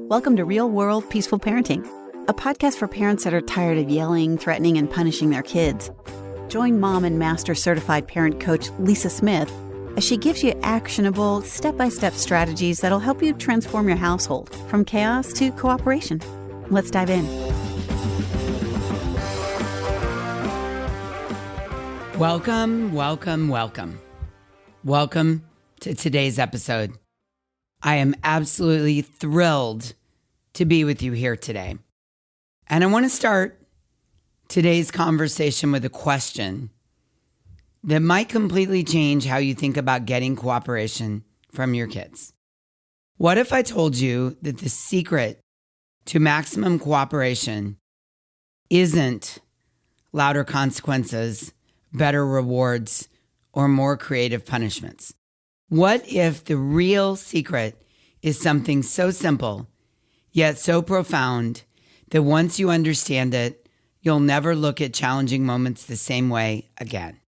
Welcome to Real World Peaceful Parenting, a podcast for parents that are tired of yelling, threatening, and punishing their kids. Join mom and master certified parent coach Lisa Smith as she gives you actionable, step-by-step strategies that'll help you transform your household from chaos to cooperation. Let's dive in. Welcome to today's episode. I am absolutely thrilled to be with you here today. And I want to start today's conversation with a question that might completely change how you think about getting cooperation from your kids. What if I told you that the secret to maximum cooperation isn't louder consequences, better rewards, or more creative punishments? What if the real secret is something so simple, yet so profound, that once you understand it, you'll never look at challenging moments the same way again?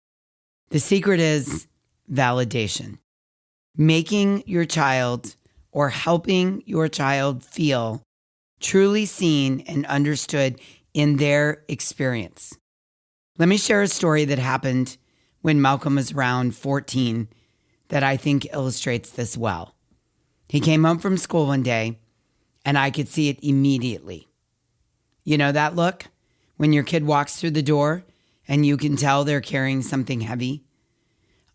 The secret is validation. Making your child or helping your child feel truly seen and understood in their experience. Let me share a story that happened when Malcolm was around 14 that I think illustrates this well. He came home from school one day, and I could see it immediately. You know that look? When your kid walks through the door, and you can tell they're carrying something heavy?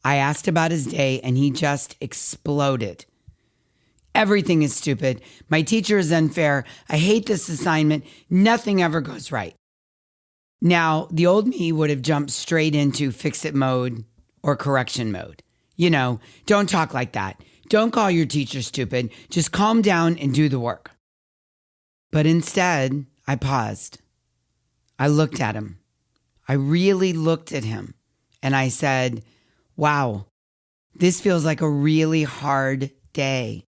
I asked about his day, and he just exploded. Everything is stupid. My teacher is unfair. I hate this assignment. Nothing ever goes right. Now, the old me would have jumped straight into fix-it mode or correction mode. You know, don't talk like that. Don't call your teacher stupid. Just calm down and do the work. But instead, I paused. I looked at him. I really looked at him. And I said, wow, this feels like a really hard day.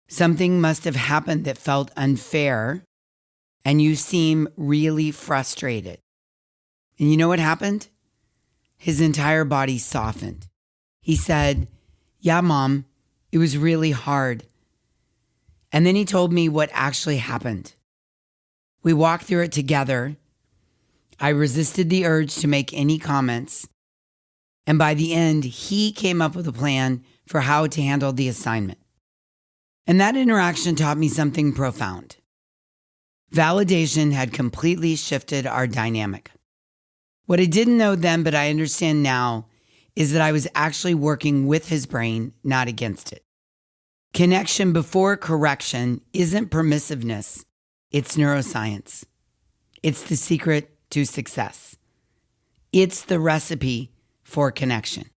Something must have happened that felt unfair, and you seem really frustrated. And you know what happened? His entire body softened. He said, yeah, Mom, it was really hard. And then he told me what actually happened. We walked through it together. I resisted the urge to make any comments. And by the end, he came up with a plan for how to handle the assignment. And that interaction taught me something profound. Validation had completely shifted our dynamic. What I didn't know then, but I understand now, is that I was actually working with his brain, not against it. Connection before correction isn't permissiveness. It's neuroscience. It's the secret to success. It's the recipe for connection.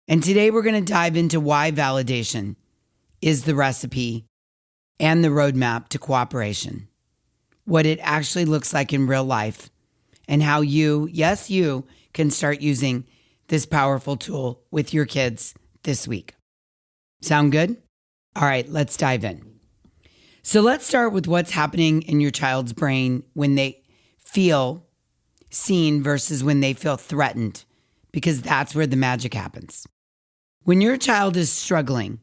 And today we're going to dive into why validation is the recipe and the roadmap to cooperation, what it actually looks like in real life, and how you, yes, you, can start using this powerful tool with your kids this week. Sound good? All right, let's dive in. So let's start with what's happening in your child's brain when they feel seen versus when they feel threatened, because that's where the magic happens. When your child is struggling,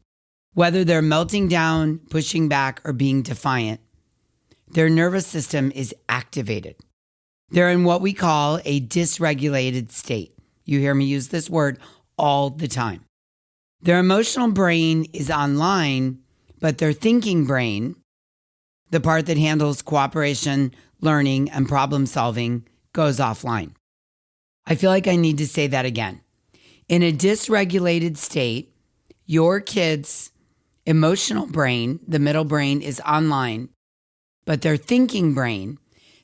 whether they're melting down, pushing back, or being defiant, their nervous system is activated. They're in what we call a dysregulated state. You hear me use this word all the time. Their emotional brain is online, but their thinking brain, the part that handles cooperation, learning, and problem solving, goes offline. I feel like I need to say that again. In a dysregulated state, your kid's emotional brain, the middle brain, is online, but their thinking brain,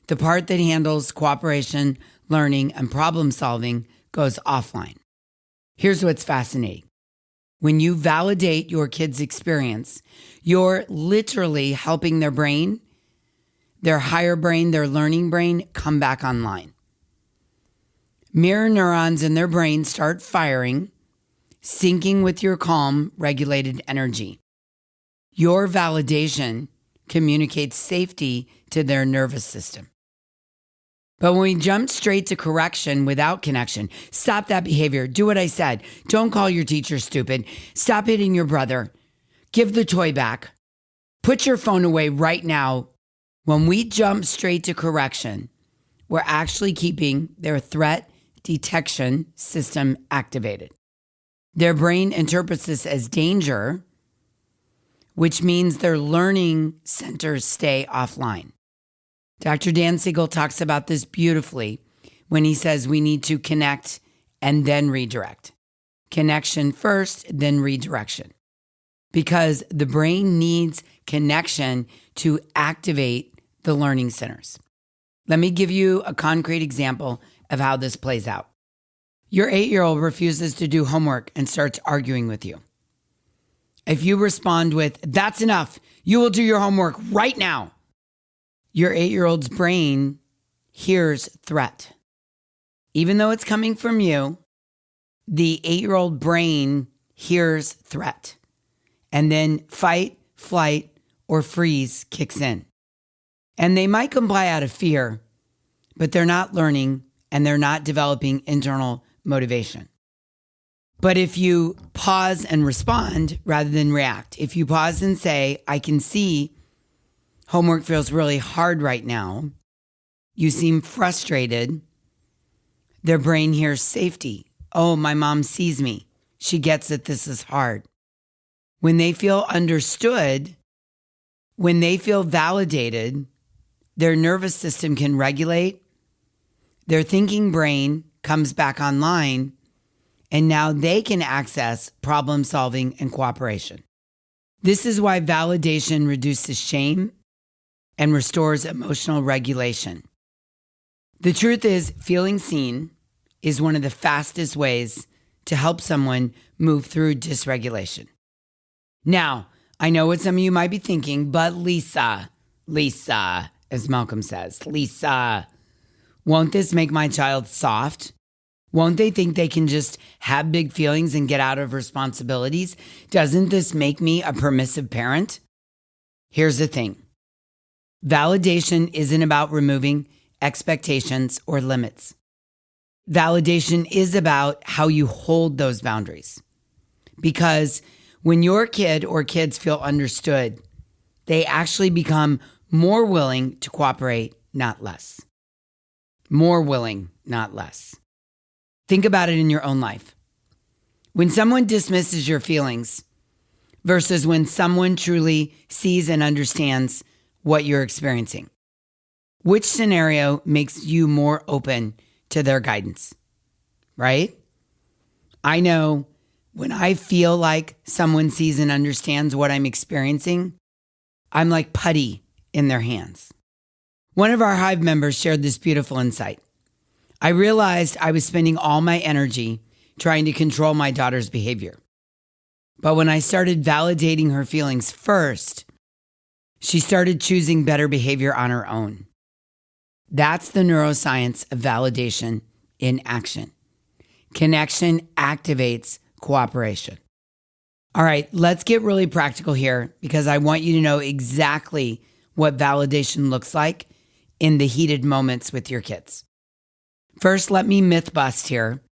the part that handles cooperation, learning, and problem solving, goes offline. Here's what's fascinating. When you validate your kid's experience, you're literally helping their brain, their higher brain, their learning brain, come back online. Mirror neurons in their brain start firing, syncing with your calm, regulated energy. Your validation communicates safety to their nervous system. But when we jump straight to correction without connection, stop that behavior. Do what I said. Don't call your teacher stupid. Stop hitting your brother. Give the toy back. Put your phone away right now. When we jump straight to correction, we're actually keeping their threat detection system activated. Their brain interprets this as danger, which means their learning centers stay offline. Dr. Dan Siegel talks about this beautifully when he says we need to connect and then redirect. Connection first, then redirection. Because the brain needs connection to activate the learning centers. Let me give you a concrete example of how this plays out. Your 8-year-old refuses to do homework and starts arguing with you. If you respond with, "That's enough, you will do your homework right now," your 8-year-old's brain hears threat. Even though it's coming from you, the 8-year-old brain hears threat. And then fight, flight, or freeze kicks in. And they might comply out of fear, but they're not learning and they're not developing internal motivation. But if you pause and respond rather than react, if you pause and say, "I can see homework feels really hard right now. You seem frustrated," their brain hears safety. "Oh, my mom sees me. She gets that this is hard." When they feel understood, when they feel validated, their nervous system can regulate, their thinking brain comes back online, and now they can access problem solving and cooperation. This is why validation reduces shame and restores emotional regulation. The truth is, feeling seen is one of the fastest ways to help someone move through dysregulation. Now, I know what some of you might be thinking, but Lisa, as Malcolm says, Lisa, won't this make my child soft? Won't they think they can just have big feelings and get out of responsibilities? Doesn't this make me a permissive parent? Here's the thing. Validation isn't about removing expectations or limits. Validation is about how you hold those boundaries. Because when your kid or kids feel understood, they actually become more willing to cooperate, not less. More willing, not less. Think about it in your own life. When someone dismisses your feelings versus when someone truly sees and understands what you're experiencing, which scenario makes you more open to their guidance, right? I know when I feel like someone sees and understands what I'm experiencing, I'm like putty in their hands. One of our Hive members shared this beautiful insight. I realized I was spending all my energy trying to control my daughter's behavior. But when I started validating her feelings first, she started choosing better behavior on her own. That's the neuroscience of validation in action. Connection activates cooperation. All right, let's get really practical here because I want you to know exactly what validation looks like in the heated moments with your kids. First, let me myth bust here.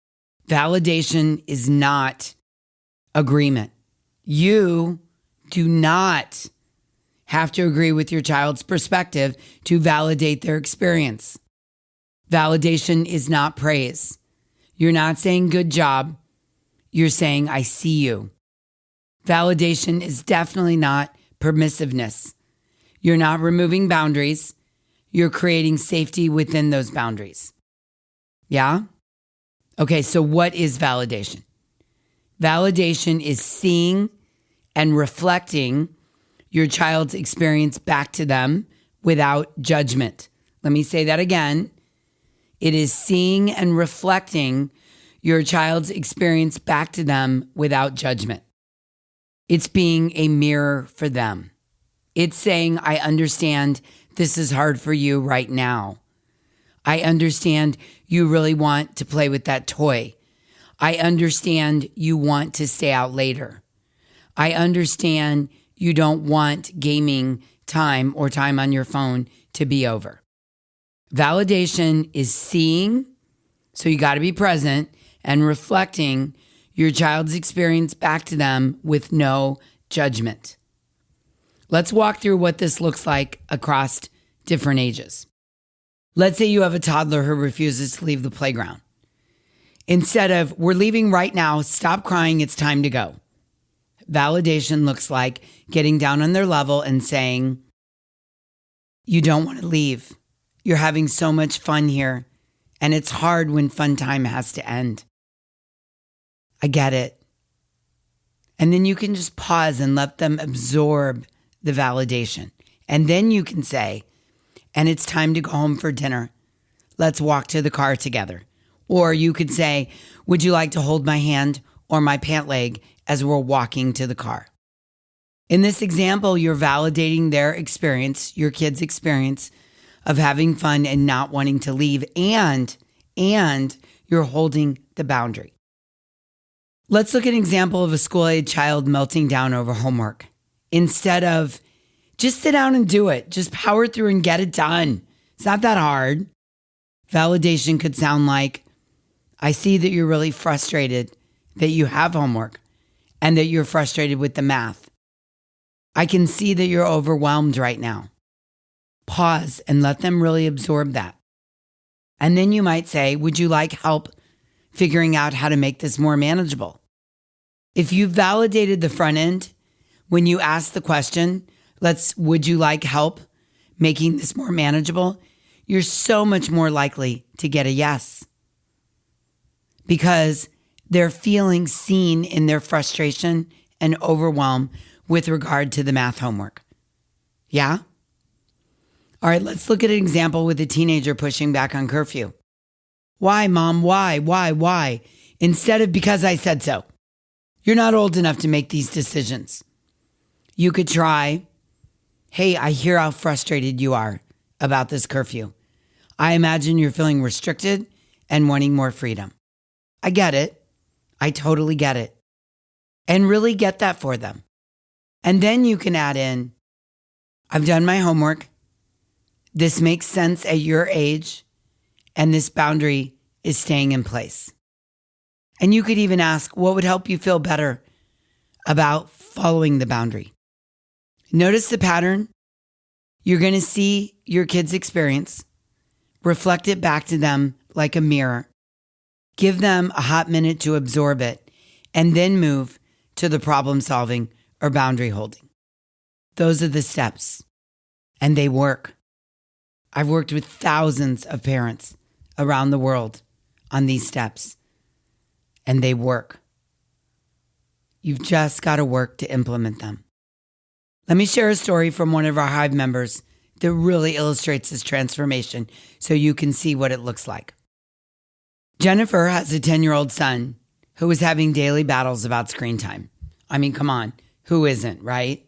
Validation is not agreement. You do not have to agree with your child's perspective to validate their experience. Validation is not praise. You're not saying good job. You're saying I see you. Validation is definitely not permissiveness. You're not removing boundaries. You're creating safety within those boundaries. Yeah? Okay, so what is validation? Validation is seeing and reflecting your child's experience back to them without judgment. Let me say that again. It is seeing and reflecting your child's experience back to them without judgment. It's being a mirror for them. It's saying, I understand this is hard for you right now. I understand you really want to play with that toy. I understand you want to stay out later. I understand you don't want gaming time or time on your phone to be over. Validation is seeing, so you got to be present, and reflecting your child's experience back to them with no judgment. Let's walk through what this looks like across different ages. Let's say you have a toddler who refuses to leave the playground. Instead of, we're leaving right now, stop crying, it's time to go. Validation looks like getting down on their level and saying, you don't want to leave. You're having so much fun here, and it's hard when fun time has to end. I get it. And then you can just pause and let them absorb the validation. And then you can say, and it's time to go home for dinner. Let's walk to the car together. Or you could say, would you like to hold my hand or my pant leg as we're walking to the car? In this example, you're validating their experience, your kid's experience of having fun and not wanting to leave, and you're holding the boundary. Let's look at an example of a school-age child melting down over homework. Instead of, just sit down and do it. Just power through and get it done. It's not that hard. Validation could sound like, I see that you're really frustrated that you have homework and that you're frustrated with the math. I can see that you're overwhelmed right now. Pause and let them really absorb that. And then you might say, would you like help figuring out how to make this more manageable? If you validated the front end, when you ask the question, would you like help making this more manageable? You're so much more likely to get a yes. Because they're feeling seen in their frustration and overwhelm with regard to the math homework. Yeah? All right, let's look at an example with a teenager pushing back on curfew. Why, Mom? Why? Instead of because I said so. You're not old enough to make these decisions. You could try, hey, I hear how frustrated you are about this curfew. I imagine you're feeling restricted and wanting more freedom. I get it. I totally get it. And really get that for them. And then you can add in, I've done my homework. This makes sense at your age, and this boundary is staying in place. And you could even ask, what would help you feel better about following the boundary? Notice the pattern. You're going to see your kid's experience, reflect it back to them like a mirror, give them a hot minute to absorb it, and then move to the problem solving or boundary holding. Those are the steps, and they work. I've worked with thousands of parents around the world on these steps, and they work. You've just got to work to implement them. Let me share a story from one of our Hive members that really illustrates this transformation so you can see what it looks like. Jennifer has a 10-year-old son who was having daily battles about screen time. I mean, come on, who isn't, right?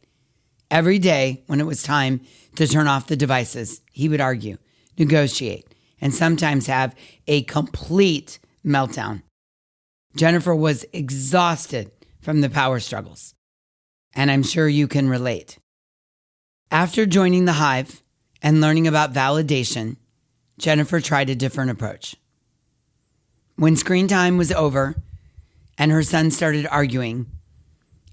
Every day when it was time to turn off the devices, he would argue, negotiate, and sometimes have a complete meltdown. Jennifer was exhausted from the power struggles, and I'm sure you can relate. After joining the Hive and learning about validation, Jennifer tried a different approach. When screen time was over and her son started arguing,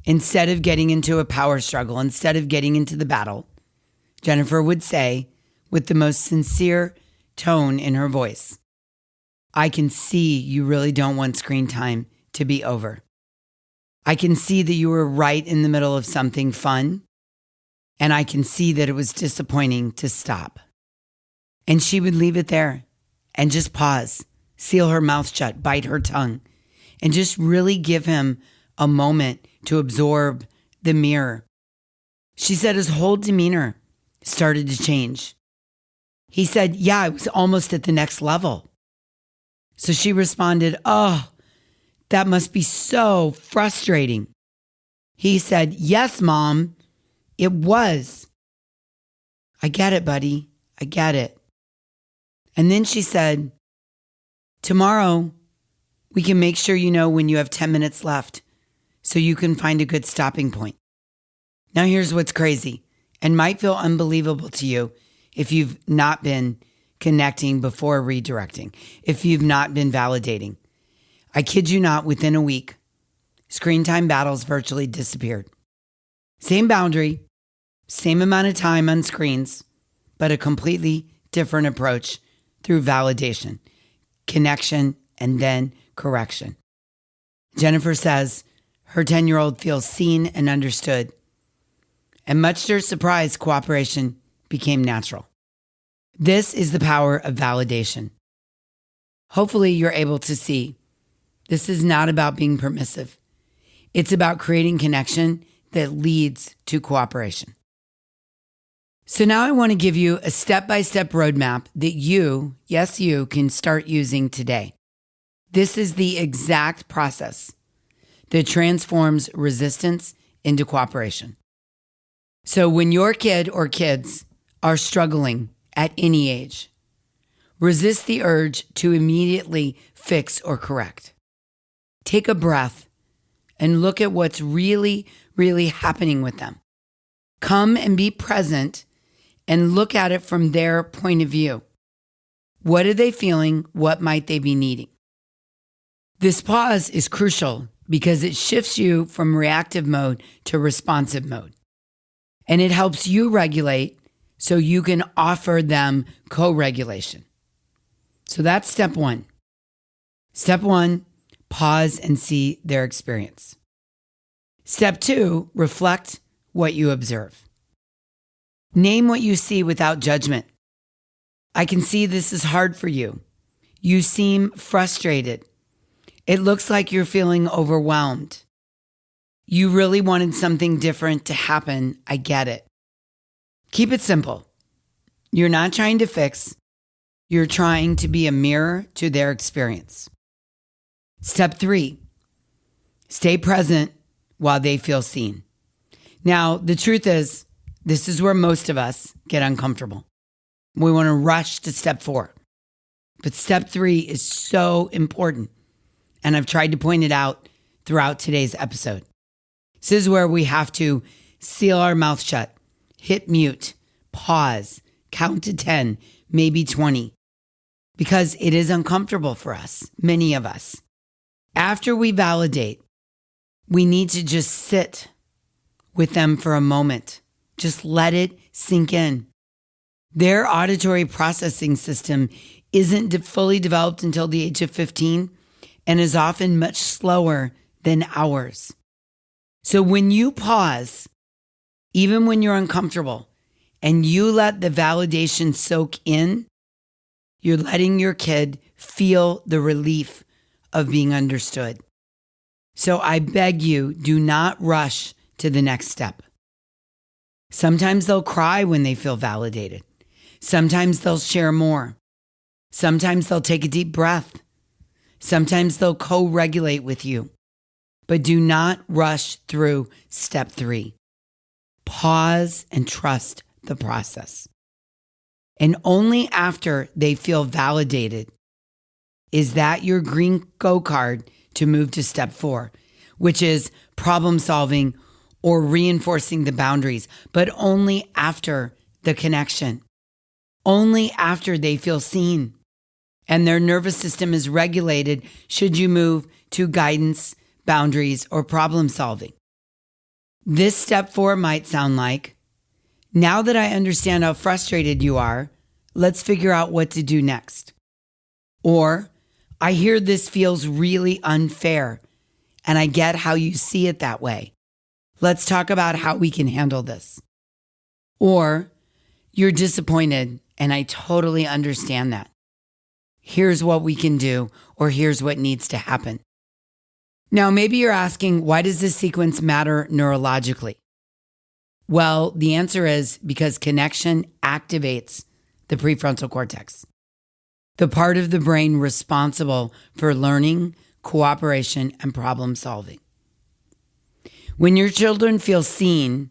instead of getting into a power struggle, instead of getting into the battle, Jennifer would say, with the most sincere tone in her voice, I can see you really don't want screen time to be over. I can see that you were right in the middle of something fun, and I can see that it was disappointing to stop. And she would leave it there and just pause, seal her mouth shut, bite her tongue, and just really give him a moment to absorb the mirror. She said his whole demeanor started to change. He said, yeah, I was almost at the next level. So she responded, oh, that must be so frustrating. He said, yes, Mom, it was. I get it, buddy. I get it. And then she said, tomorrow, we can make sure you know when you have 10 minutes left so you can find a good stopping point. Now, here's what's crazy and might feel unbelievable to you if you've not been connecting before redirecting, if you've not been validating. I kid you not, within a week, screen time battles virtually disappeared. Same boundary, same amount of time on screens, but a completely different approach through validation, connection, and then correction. Jennifer says her 10-year-old feels seen and understood. And much to her surprise, cooperation became natural. This is the power of validation. Hopefully you're able to see this is not about being permissive. It's about creating connection that leads to cooperation. So now I want to give you a step-by-step roadmap that you, yes, you, can start using today. This is the exact process that transforms resistance into cooperation. So when your kid or kids are struggling at any age, resist the urge to immediately fix or correct. Take a breath and look at what's really, really happening with them. Come and be present and look at it from their point of view. What are they feeling? What might they be needing? This pause is crucial because it shifts you from reactive mode to responsive mode. And it helps you regulate so you can offer them co-regulation. So that's step one. Step one, pause and see their experience. Step two, reflect what you observe. Name what you see without judgment. I can see this is hard for you. You seem frustrated. It looks like you're feeling overwhelmed. You really wanted something different to happen. I get it. Keep it simple. You're not trying to fix. You're trying to be a mirror to their experience. Step three, stay present while they feel seen. Now, the truth is, this is where most of us get uncomfortable. We want to rush to step four. But step three is so important. And I've tried to point it out throughout today's episode. This is where we have to seal our mouth shut, hit mute, pause, count to 10, maybe 20, because it is uncomfortable for us, many of us. After we validate, we need to just sit with them for a moment. Just let it sink in. Their auditory processing system isn't fully developed until the age of 15 and is often much slower than ours. So when you pause, even when you're uncomfortable, and you let the validation soak in, you're letting your kid feel the relief of being understood. So I beg you, do not rush to the next step. Sometimes they'll cry when they feel validated. Sometimes they'll share more. Sometimes they'll take a deep breath. Sometimes they'll co-regulate with you. But do not rush through step three. Pause and trust the process. And only after they feel validated is that your green go card to move to step four, which is problem solving or reinforcing the boundaries, but only after the connection, only after they feel seen and their nervous system is regulated should you move to guidance, boundaries, or problem solving. This step four might sound like, now that I understand how frustrated you are, let's figure out what to do next. Or, I hear this feels really unfair, and I get how you see it that way. Let's talk about how we can handle this. Or, you're disappointed, and I totally understand that. Here's what we can do, or here's what needs to happen. Now, maybe you're asking, why does this sequence matter neurologically? Well, the answer is because connection activates the prefrontal cortex, the part of the brain responsible for learning, cooperation, and problem solving. When your children feel seen,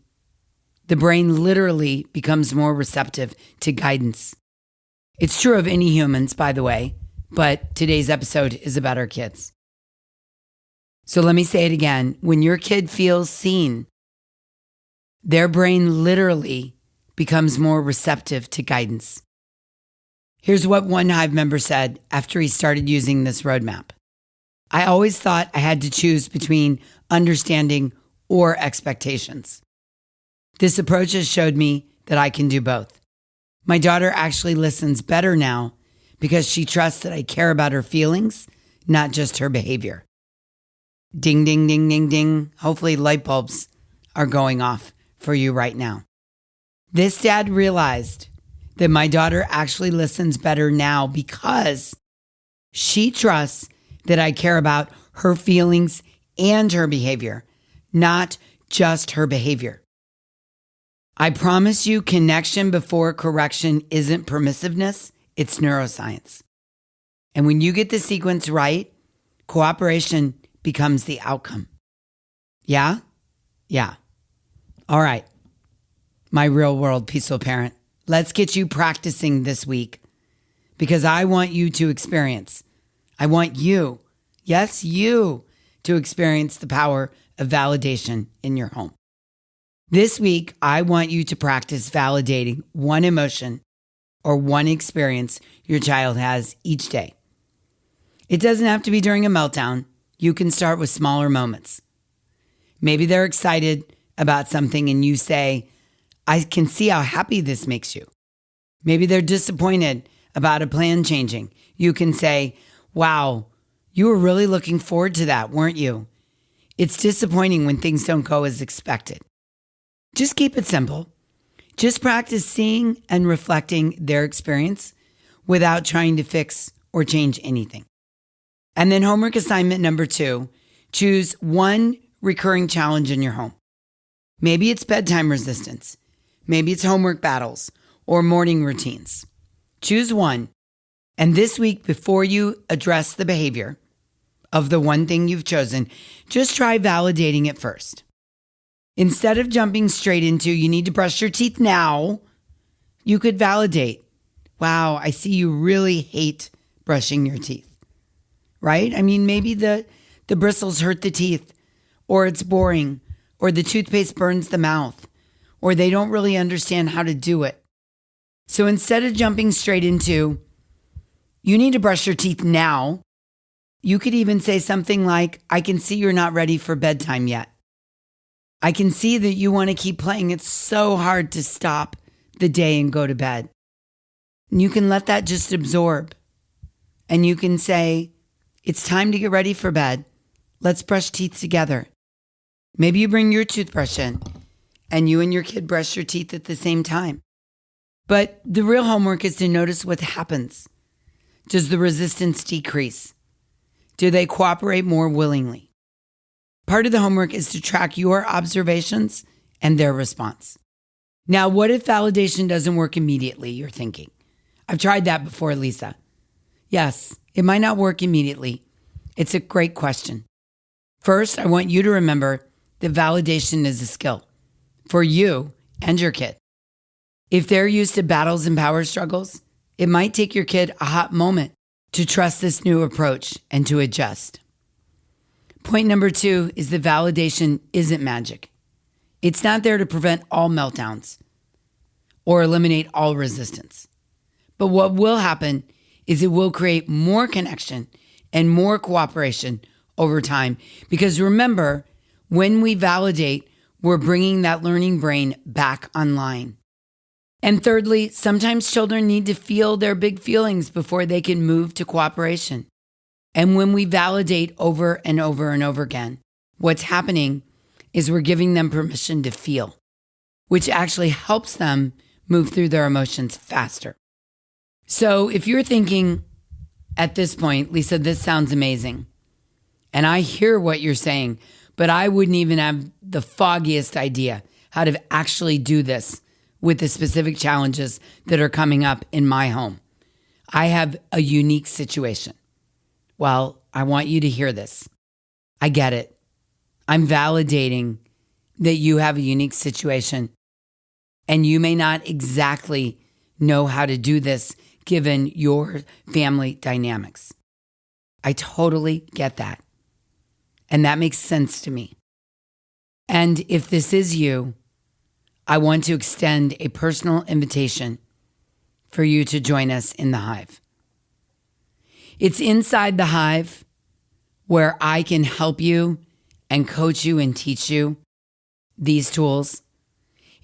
the brain literally becomes more receptive to guidance. It's true of any humans, by the way, but today's episode is about our kids. So let me say it again. When your kid feels seen, their brain literally becomes more receptive to guidance. Here's what one Hive member said after he started using this roadmap. I always thought I had to choose between understanding or expectations. This approach has showed me that I can do both. My daughter actually listens better now because she trusts that I care about her feelings, not just her behavior. Ding, ding, ding, ding, ding. Hopefully light bulbs are going off for you right now. This dad realized that my daughter actually listens better now because she trusts that I care about her feelings and her behavior, not just her behavior. I promise you, connection before correction isn't permissiveness, it's neuroscience. And when you get the sequence right, cooperation becomes the outcome. Yeah? Yeah. All right. My real world peaceful parent, let's get you practicing this week because I want you to experience. I want you, yes, you, to experience the power of validation in your home. This week, I want you to practice validating one emotion or one experience your child has each day. It doesn't have to be during a meltdown. You can start with smaller moments. Maybe they're excited about something and you say, I can see how happy this makes you. Maybe they're disappointed about a plan changing. You can say, wow, you were really looking forward to that, weren't you? It's disappointing when things don't go as expected. Just keep it simple. Just practice seeing and reflecting their experience without trying to fix or change anything. And then homework assignment number 2, choose one recurring challenge in your home. Maybe it's bedtime resistance. Maybe it's homework battles or morning routines. Choose one. And this week, before you address the behavior of the one thing you've chosen, just try validating it first. Instead of jumping straight into, you need to brush your teeth now, you could validate, wow, I see you really hate brushing your teeth. Right? I mean, maybe the bristles hurt the teeth, or it's boring, or the toothpaste burns the mouth, or they don't really understand how to do it. So instead of jumping straight into, you need to brush your teeth now, you could even say something like, I can see you're not ready for bedtime yet. I can see that you want to keep playing. It's so hard to stop the day and go to bed. And you can let that just absorb. And you can say, it's time to get ready for bed. Let's brush teeth together. Maybe you bring your toothbrush in and you and your kid brush your teeth at the same time. But the real homework is to notice what happens. Does the resistance decrease? Do they cooperate more willingly? Part of the homework is to track your observations and their response. Now, what if validation doesn't work immediately, you're thinking? I've tried that before, Lisa. Yes, it might not work immediately. It's a great question. First, I want you to remember that validation is a skill for you and your kid. If they're used to battles and power struggles, it might take your kid a hot moment to trust this new approach and to adjust. Point number 2 is that validation isn't magic. It's not there to prevent all meltdowns or eliminate all resistance. But what will happen is it will create more connection and more cooperation over time. Because remember, when we validate, we're bringing that learning brain back online. And thirdly, sometimes children need to feel their big feelings before they can move to cooperation. And when we validate over and over and over again, what's happening is we're giving them permission to feel, which actually helps them move through their emotions faster. So if you're thinking at this point, Lisa, this sounds amazing, and I hear what you're saying, but I wouldn't even have the foggiest idea how to actually do this with the specific challenges that are coming up in my home. I have a unique situation. Well, I want you to hear this. I get it. I'm validating that you have a unique situation and you may not exactly know how to do this given your family dynamics. I totally get that. And that makes sense to me. And if this is you, I want to extend a personal invitation for you to join us in the Hive. It's inside the Hive where I can help you and coach you and teach you these tools.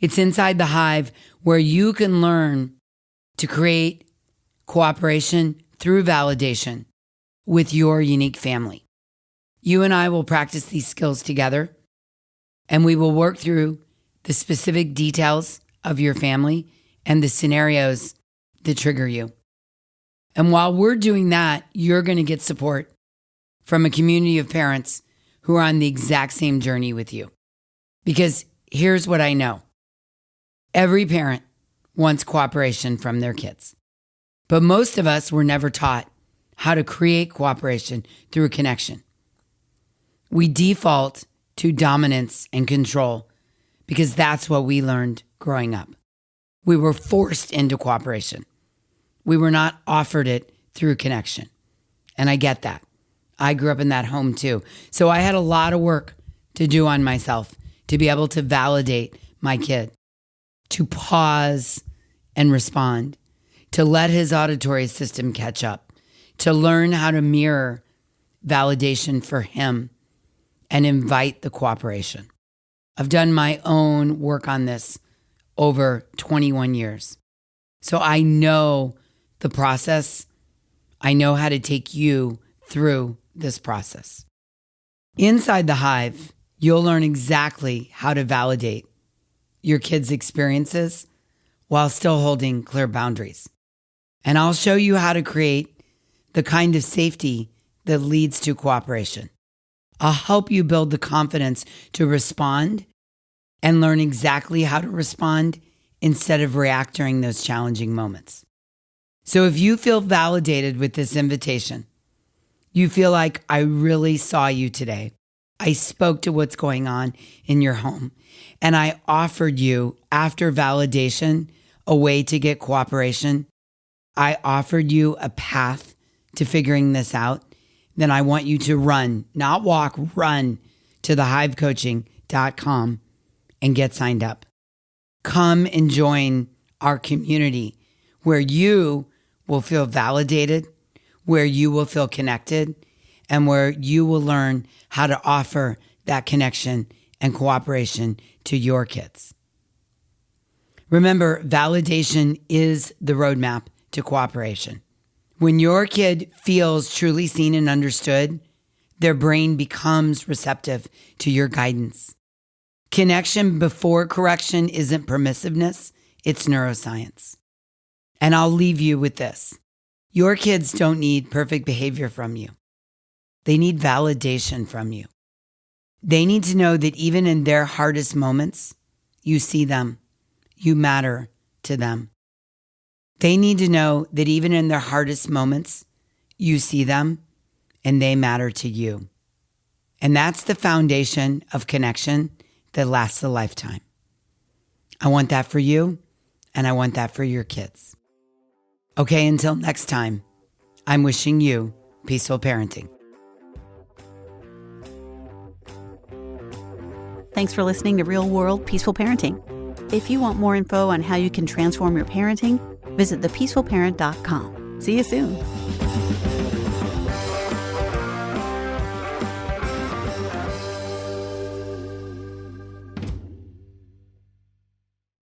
It's inside the hive where you can learn to create cooperation through validation with your unique family. You and I will practice these skills together, and we will work through the specific details of your family and the scenarios that trigger you. And while we're doing that, you're going to get support from a community of parents who are on the exact same journey with you. Because here's what I know. Every parent wants cooperation from their kids. But most of us were never taught how to create cooperation through connection. We default to dominance and control because that's what we learned growing up. We were forced into cooperation. We were not offered it through connection. And I get that. I grew up in that home too. So I had a lot of work to do on myself to be able to validate my kid, to pause and respond, to let his auditory system catch up, to learn how to mirror validation for him and invite the cooperation. I've done my own work on this over 21 years. So I know the process. I know how to take you through this process. Inside the hive, you'll learn exactly how to validate your kids' experiences while still holding clear boundaries. And I'll show you how to create the kind of safety that leads to cooperation. I'll help you build the confidence to respond and learn exactly how to respond instead of react during those challenging moments. So if you feel validated with this invitation, you feel like I really saw you today, I spoke to what's going on in your home, and I offered you, after validation, a way to get cooperation, I offered you a path to figuring this out, then I want you to run, not walk, run to thehivecoaching.com and get signed up. Come and join our community where you will feel validated, where you will feel connected, and where you will learn how to offer that connection and cooperation to your kids. Remember, validation is the roadmap to cooperation. When your kid feels truly seen and understood, their brain becomes receptive to your guidance. Connection before correction isn't permissiveness, it's neuroscience. And I'll leave you with this. Your kids don't need perfect behavior from you. They need validation from you. They need to know that even in their hardest moments, you see them, you matter to them. They need to know that even in their hardest moments, you see them and they matter to you. And that's the foundation of connection that lasts a lifetime. I want that for you, and I want that for your kids. Okay, until next time, I'm wishing you peaceful parenting. Thanks for listening to Real World Peaceful Parenting. If you want more info on how you can transform your parenting, visit thepeacefulparent.com. See you soon.